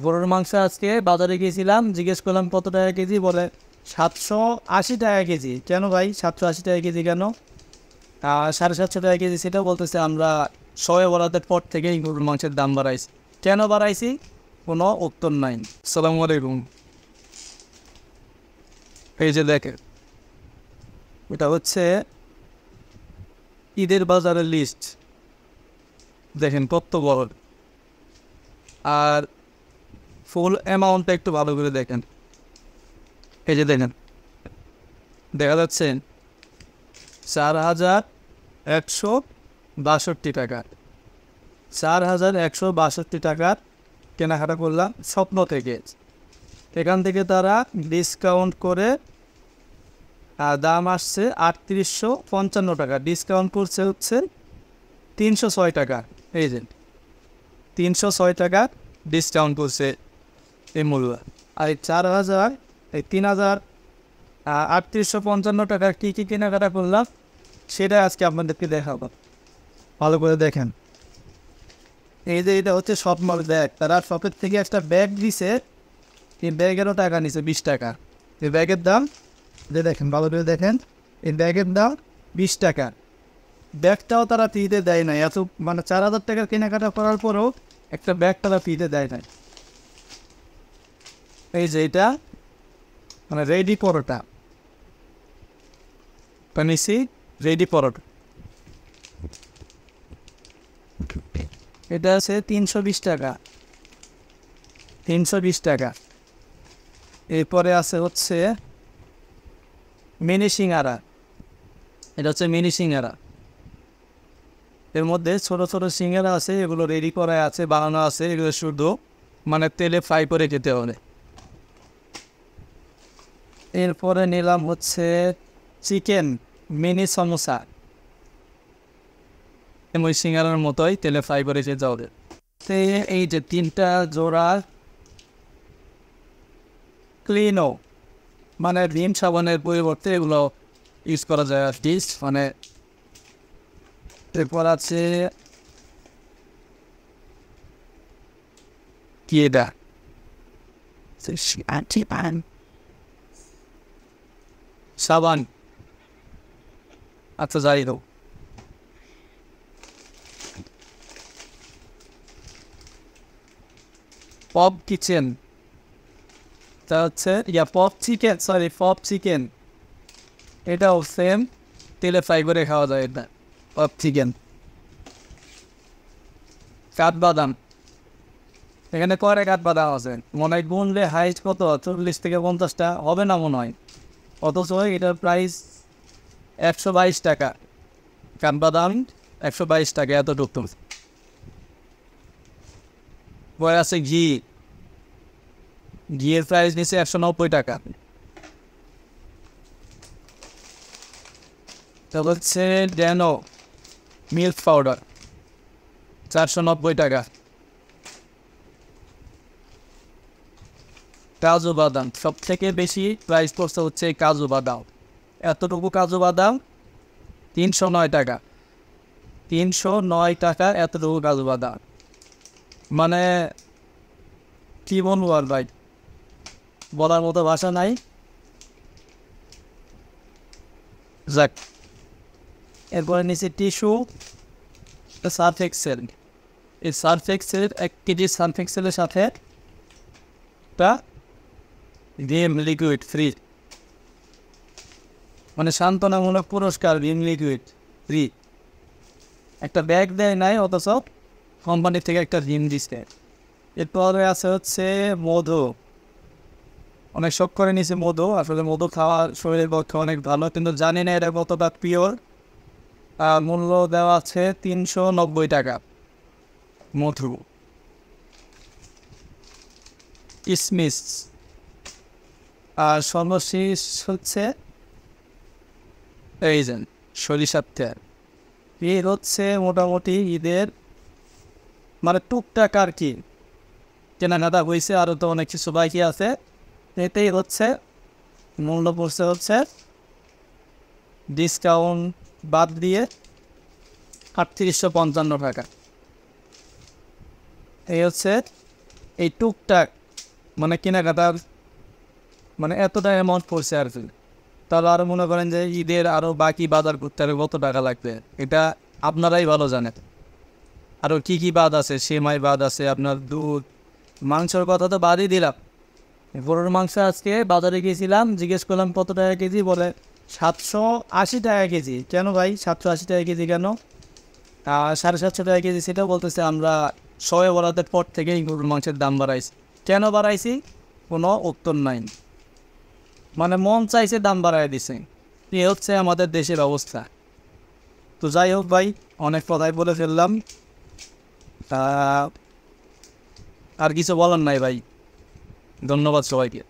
গরুর মাংস আজকে বাজারে গিয়েছিলাম, জিজ্ঞেস করলাম কত টাকা কেজি, বলে 780 টাকা কেজি। কেন ভাই 780 টাকা কেজি কেন? 750 টাকা কেজি, সেটাও বলতেছে আমরা শবে বরাতের পর থেকেই গরুর মাংসের দাম বাড়াইছি। কেন বাড়াইছি কোনো উত্তর নাই। আসসালামু আলাইকুম। এই যে দেখেন, এটা হচ্ছে ঈদের বাজারের লিস্ট, দেখেন কত বড়। আর ফুল অ্যামাউন্টটা একটু ভালো করে দেখেন। এই যে দেখেন, দেখা যাচ্ছে 4,162 টাকা। 4,162 টাকার কেনাকাটা করলাম স্বপ্ন থেকে। এখান থেকে তারা ডিসকাউন্ট করে দাম আসছে 3,855 টাকা। ডিসকাউন্ট করছে হচ্ছে 306 টাকা। এই যে 306 টাকা ডিসকাউন্ট করছে এই মূল্য। আর এই 3,855 টাকা কী কী কেনাকাটা করলাম সেটা আজকে আপনাদেরকে দেখাবো। ভালো করে দেখেন। এই যে এটা হচ্ছে শপমল ব্যাগ, তারা শপের থেকে একটা ব্যাগ দিছে, এই ব্যাগেরও টাকা নিছে 20 টাকা। এই ব্যাগের দাম যে দেখেন, ভালো করে দেখেন, এই ব্যাগের দাম 20 টাকা। ব্যাগটাও তারা ফ্রিতে দেয় নাই, এত মানে 4,000 টাকার কেনাকাটা করার পরেও একটা ব্যাগ তারা ফ্রিতে দেয় নাই। এই যে এটা মানে রেডি পরোটা নিছি, রেডি পরোটা। এটা আছে 320 টাকা, 320 টাকা। এরপরে আছে হচ্ছে মিনি সিঙ্গারা, এটা হচ্ছে মিনি সিঙ্গারা। এর মধ্যে ছোট ছোট সিঙ্গারা আছে, এগুলো রেডি করা আছে, বানানো আছে, এগুলো শুধু মানে তেলে ফ্রাই করে খেতে হবে। এরপরে নিলাম হচ্ছে চিকেন মিনি সমোসা, ওই সিঙ্গারার মতোই তেলে ফ্রাই করে খেতে হবে। তো এই যে 3টা জোড়া ক্লিনো, মানে ভিম সাবানের পরিবর্তে এগুলো ইউজ করা যায় আর কি। মানে এরপর আছে কি এটা, সাবান। আচ্ছা যাই হোক, পপ কিচেন, তা হচ্ছে pop chicken, sorry pop chicken, এটাও সেম তেলে ফ্রাই করে খাওয়া যায়। এটা পপ চিকেন। কাঠবাদাম, এখানে কয়টা কাঠবাদাম আছে মনে হয় গুনলে হাইট কত 40 থেকে 50টা হবে না মনে হয়। অথচ এটার প্রাইস 122 টাকা। কাঠবাদাম 122 টাকা, এতটুকু। পরে আছে ঘি, ঘিয়ের প্রাইস নিচ্ছে 190 টাকা। তারপর হচ্ছে ড্যানো মিল্ক পাউডার 490 টাকা। কাজু বাদাম সব থেকে বেশি প্রাইস পড়ছে হচ্ছে কাজু বাদাম, এতটুকু কাজু বাদাম 309 টাকা। 309 টাকা এতটুকু কাজু বাদাম, মানে কি বলবো আর ভাই, বলার মতো ভাষা নাই। যাক, এরপরে নিচে টিস্যু, সার্ফ এক্সেল। এই সার্ফ এক্সেল 1 কেজি সার্ফ এক্সেলের সাথে একটা ভিম লিকুইড ফ্রি, মানে সান্ত্বনামূলক পুরস্কার, ভিম লিকুইড ফ্রি। একটা ব্যাগ দেয় নাই, অথচ কোম্পানি থেকে একটা ভিম দিচ্ছে। এরপরে আছে হচ্ছে মধু, অনেক শখ করে নিয়েছে মধু। আসলে মধু খাওয়া শরীরের পক্ষে অনেক ভালো, কিন্তু জানি না এটা কতটা পিওর। মূল্য দেওয়া আছে 390 টাকা মধু। কিসমিস। আর সর্বশেষ হচ্ছে এই যে সরিষার তেল। এর হচ্ছে মোটামুটি ঈদের মানে টুকটাক আর কি কেনাকাটা হয়েছে, আরও তো অনেক কিছু বাকি আছে। এতেই হচ্ছে মূল্য পড়ছে হচ্ছে ডিসকাউন্ট বাদ দিয়ে 3,855 টাকা। এই হচ্ছে এই টুকটাক মানে কেনাকাটার মানে এতটা অ্যামাউন্ট পড়ছে আর কি। তাহলে আরও মনে করেন যে ঈদের আরও বাকি বাজার করতে আরও কত টাকা লাগবে, এটা আপনারাই ভালো জানেন। আরও কী কী বাদ আছে, সেমাই বাদ আছে, আপনার দুধ, মাংসর কথা তো বাদই দিলাম। গরুর মাংস আজকে বাজারে গিয়েছিলাম, জিজ্ঞেস করলাম কত টাকা কেজি, বলে 780 টাকা কেজি। কেন ভাই 780 টাকা কেজি কেন? 750 টাকা কেজি সেটাও বলতেছে আমরা শবে বরাতের পর থেকেই গরুর মাংসের দাম বাড়াইছি। কেন বাড়াইছি কোনো উত্তর নাই, মানে মন চাইছে দাম বাড়াই দিছে। এ হচ্ছে আমাদের দেশের অবস্থা। তো যাই হোক ভাই, অনেক কথাই বলে ফেললাম, আর কিছু বলার নাই ভাই। ধন্যবাদ সবাইকে।